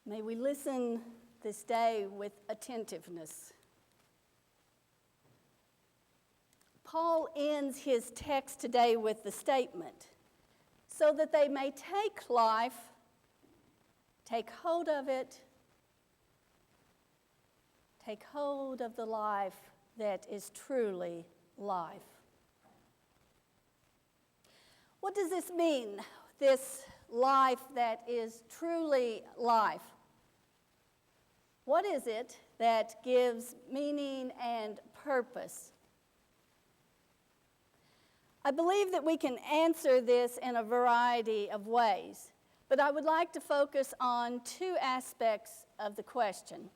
May we listen this day with attentiveness. Paul ends his text today with the statement, so that they may take life, take hold of it, take hold of the life that is truly life. What does this mean, this life that is truly life? What is it that gives meaning and purpose? I believe that we can answer this in a variety of ways, but I would like to focus on two aspects of the question.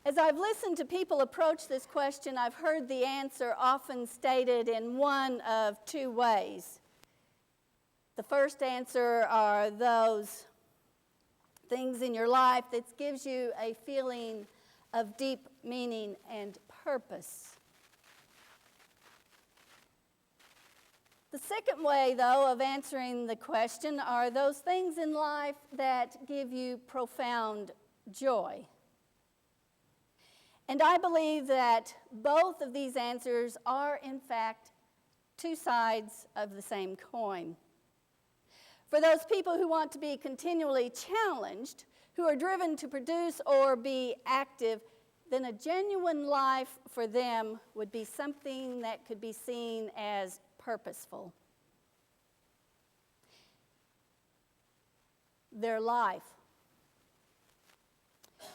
As I've listened to people approach this question, I've heard the answer often stated in one of two ways. The first answer are those things in your life that gives you a feeling of deep meaning and purpose. The second way, though, of answering the question are those things in life that give you profound joy. And I believe that both of these answers are, in fact, two sides of the same coin. For those people who want to be continually challenged, who are driven to produce or be active, then a genuine life for them would be something that could be seen as purposeful. Their life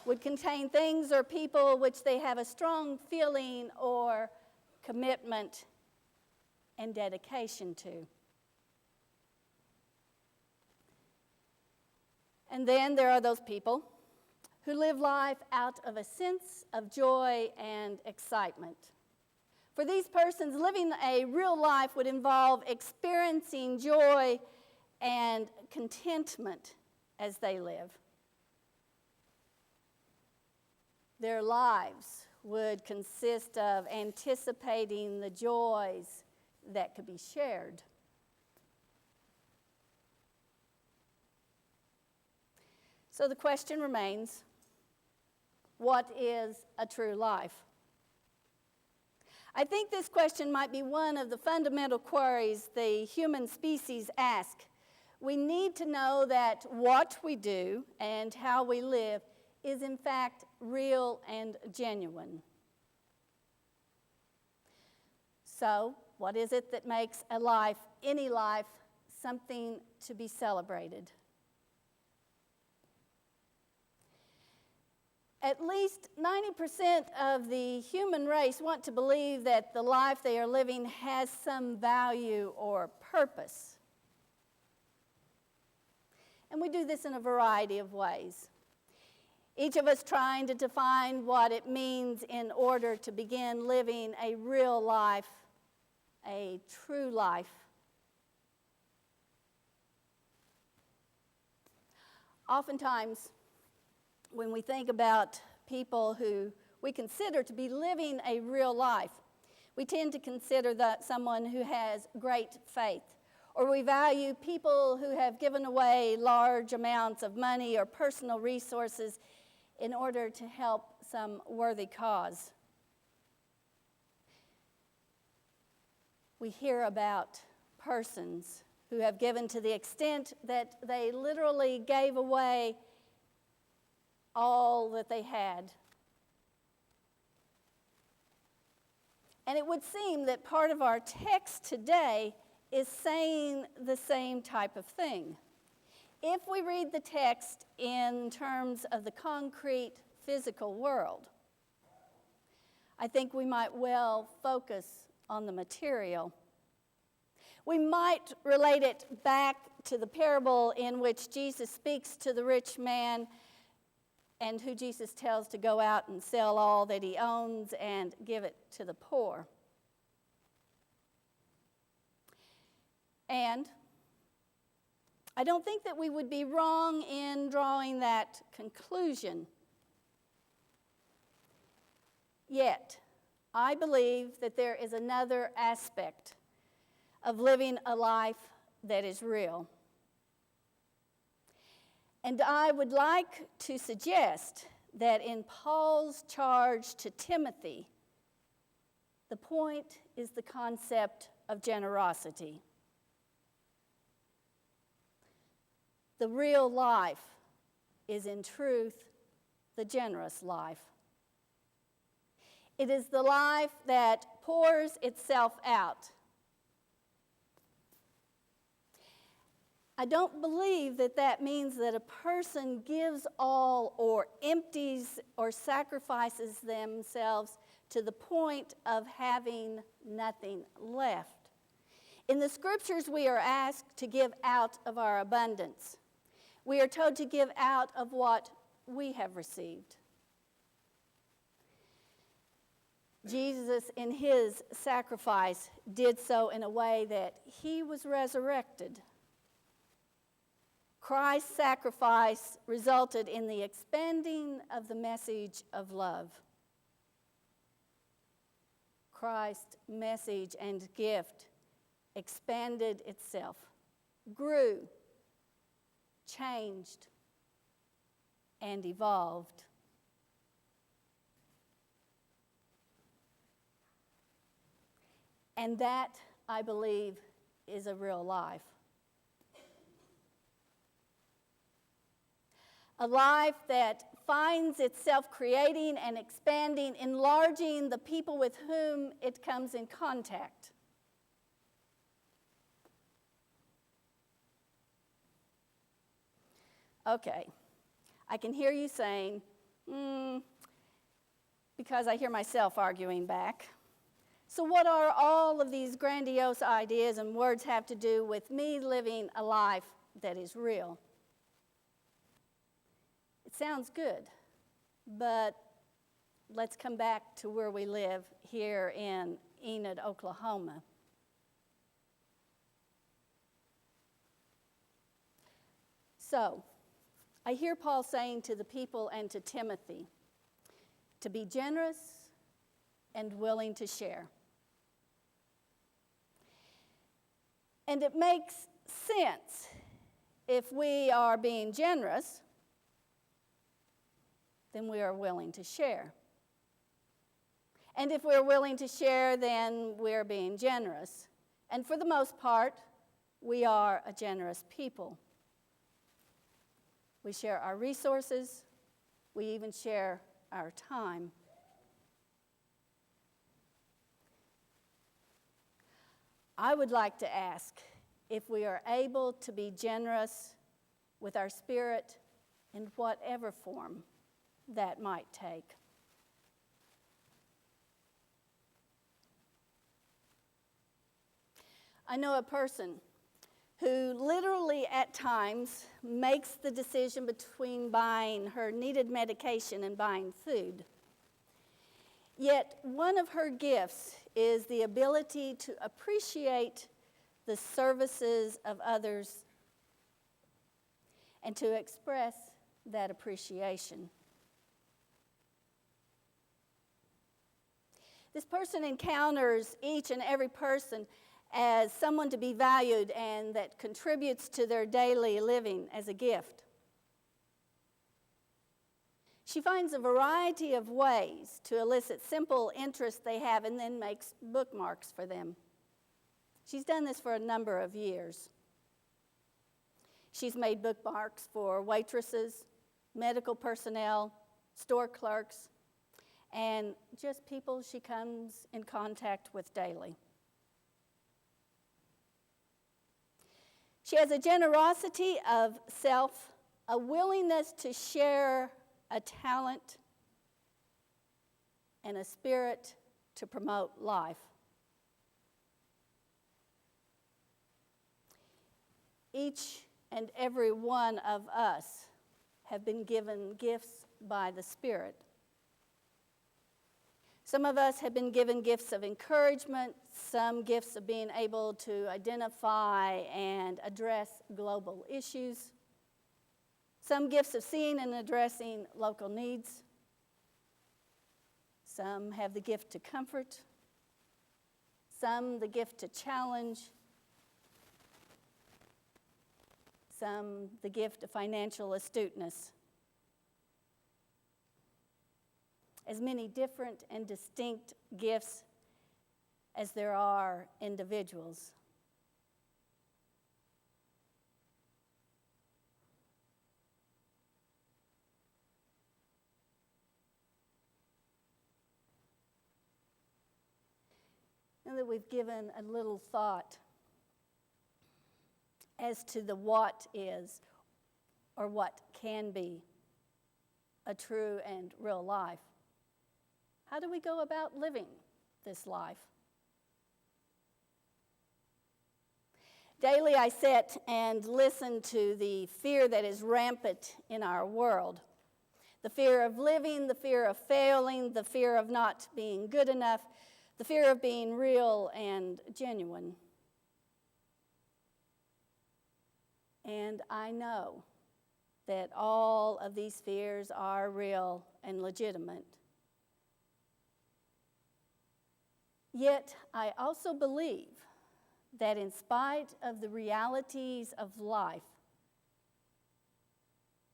would contain things or people which they have a strong feeling or commitment and dedication to. And then there are those people who live life out of a sense of joy and excitement. For these persons, living a real life would involve experiencing joy and contentment as they live. Their lives would consist of anticipating the joys that could be shared. So the question remains, what is a true life? I think this question might be one of the fundamental queries the human species ask. We need to know that what we do and how we live is in fact real and genuine. So, what is it that makes a life, any life, something to be celebrated? At least 90% of the human race want to believe that the life they are living has some value or purpose. And we do this in a variety of ways. Each of us trying to define what it means in order to begin living a real life, a true life. Oftentimes, when we think about people who we consider to be living a real life, we tend to consider that someone who has great faith, or we value people who have given away large amounts of money or personal resources in order to help some worthy cause. We hear about persons who have given to the extent that they literally gave away all that they had. And it would seem that part of our text today is saying the same type of thing. If we read the text in terms of the concrete physical world, I think we might well focus on the material. We might relate it back to the parable in which Jesus speaks to the rich man and who Jesus tells to go out and sell all that he owns and give it to the poor. And I don't think that we would be wrong in drawing that conclusion. Yet, I believe that there is another aspect of living a life that is real. And I would like to suggest that in Paul's charge to Timothy, the point is the concept of generosity. The real life is, in truth, the generous life. It is the life that pours itself out. I don't believe that that means that a person gives all or empties or sacrifices themselves to the point of having nothing left. In the scriptures, we are asked to give out of our abundance. We are told to give out of what we have received. Jesus, in his sacrifice, did so in a way that he was resurrected. Christ's sacrifice resulted in the expanding of the message of love. Christ's message and gift expanded itself, grew, changed, and evolved. And that, I believe, is a real life. A life that finds itself creating and expanding, enlarging the people with whom it comes in contact. Okay, I can hear you saying, because I hear myself arguing back. So what are all of these grandiose ideas and words have to do with me living a life that is real? It sounds good, but let's come back to where we live here in Enid, Oklahoma. So, I hear Paul saying to the people and to Timothy to be generous and willing to share. And it makes sense if we are being generous, then we are willing to share. And if we're willing to share, then we're being generous. And for the most part, we are a generous people. We share our resources. We even share our time. I would like to ask if we are able to be generous with our spirit in whatever form that might take. I know a person who literally at times makes the decision between buying her needed medication and buying food. Yet one of her gifts is the ability to appreciate the services of others and to express that appreciation. This person encounters each and every person as someone to be valued and that contributes to their daily living as a gift. She finds a variety of ways to elicit simple interests they have and then makes bookmarks for them. She's done this for a number of years. She's made bookmarks for waitresses, medical personnel, store clerks, and just people she comes in contact with daily. She has a generosity of self, a willingness to share a talent, and a spirit to promote life. Each and every one of us have been given gifts by the Spirit. Some of us have been given gifts of encouragement, some gifts of being able to identify and address global issues, some gifts of seeing and addressing local needs. Some have the gift to comfort, some the gift to challenge, some the gift of financial astuteness. As many different and distinct gifts as there are individuals. Now that we've given a little thought as to the what is or what can be a true and real life, how do we go about living this life? Daily I sit and listen to the fear that is rampant in our world. The fear of living, the fear of failing, the fear of not being good enough, the fear of being real and genuine. And I know that all of these fears are real and legitimate. Yet I also believe that in spite of the realities of life,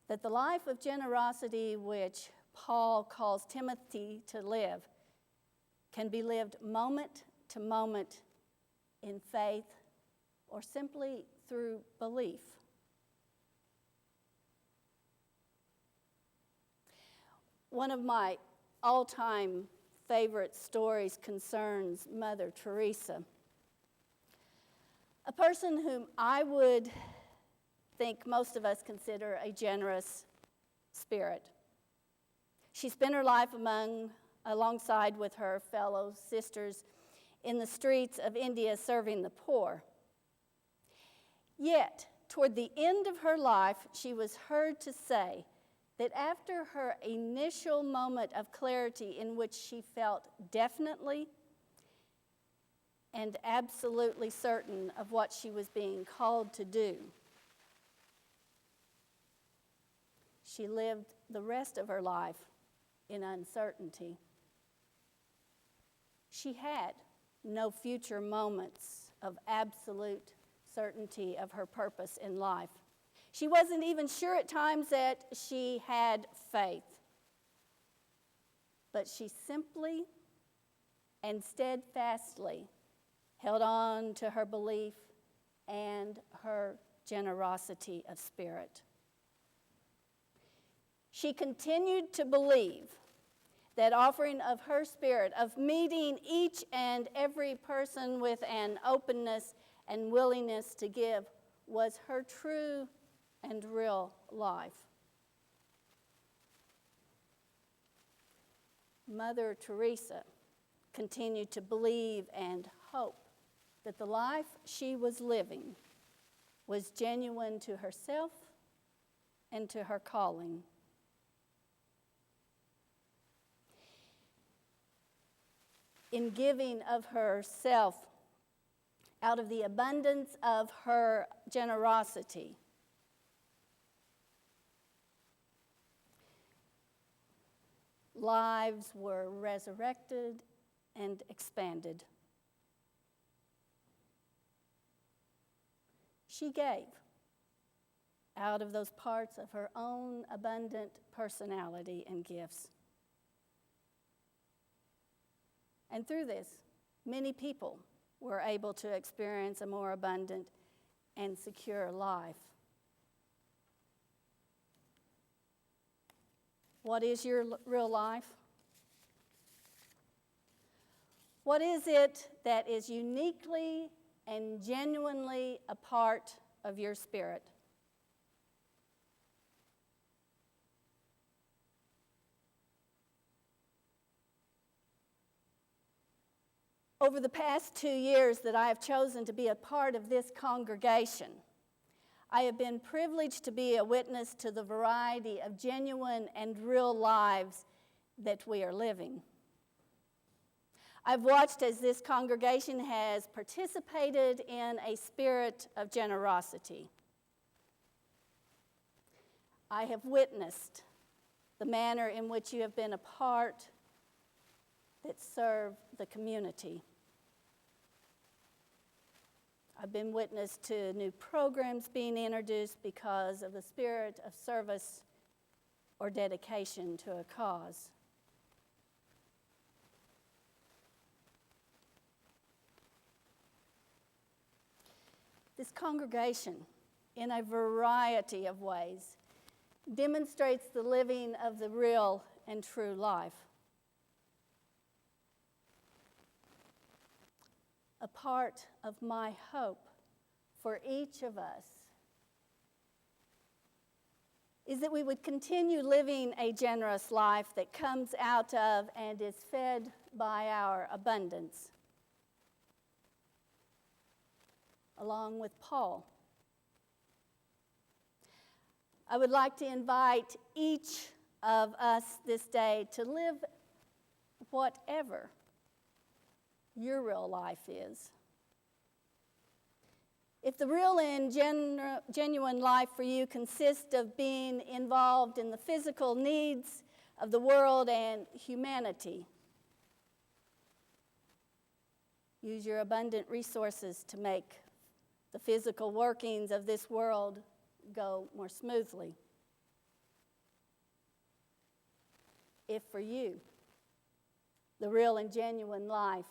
that the life of generosity which Paul calls Timothy to live can be lived moment to moment in faith or simply through belief. One of my all-time favorite stories concerns Mother Teresa, a person whom I would think most of us consider a generous spirit. She spent her life alongside with her fellow sisters in the streets of India serving the poor. Yet, toward the end of her life, she was heard to say that after her initial moment of clarity in which she felt definitely and absolutely certain of what she was being called to do, she lived the rest of her life in uncertainty. She had no future moments of absolute certainty of her purpose in life. She wasn't even sure at times that she had faith. But she simply and steadfastly held on to her belief and her generosity of spirit. She continued to believe that offering of her spirit, of meeting each and every person with an openness and willingness to give, was her true and real life. Mother Teresa continued to believe and hope that the life she was living was genuine to herself and to her calling. In giving of herself out of the abundance of her generosity, lives were resurrected and expanded. She gave out of those parts of her own abundant personality and gifts. And through this, many people were able to experience a more abundant and secure life. What is your real life? What is it that is uniquely and genuinely a part of your spirit? Over the past 2 years that I have chosen to be a part of this congregation, I have been privileged to be a witness to the variety of genuine and real lives that we are living. I've watched as this congregation has participated in a spirit of generosity. I have witnessed the manner in which you have been a part that serve the community. I've been witness to new programs being introduced because of the spirit of service or dedication to a cause. This congregation, in a variety of ways, demonstrates the living of the real and true life. A part of my hope for each of us is that we would continue living a generous life that comes out of and is fed by our abundance. Along with Paul, I would like to invite each of us this day to live whatever your real life is. If the real and genuine life for you consists of being involved in the physical needs of the world and humanity, use your abundant resources to make the physical workings of this world go more smoothly. If for you, the real and genuine life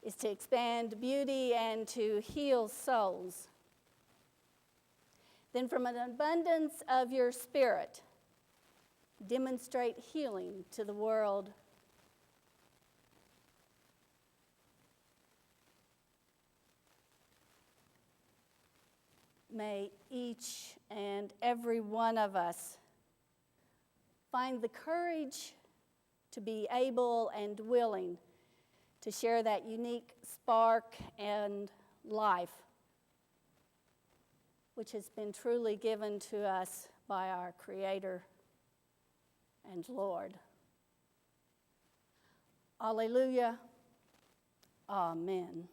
is to expand beauty and to heal souls, then from an abundance of your spirit, demonstrate healing to the world. May each and every one of us find the courage to be able and willing to share that unique spark and life which has been truly given to us by our Creator and Lord. Alleluia. Amen.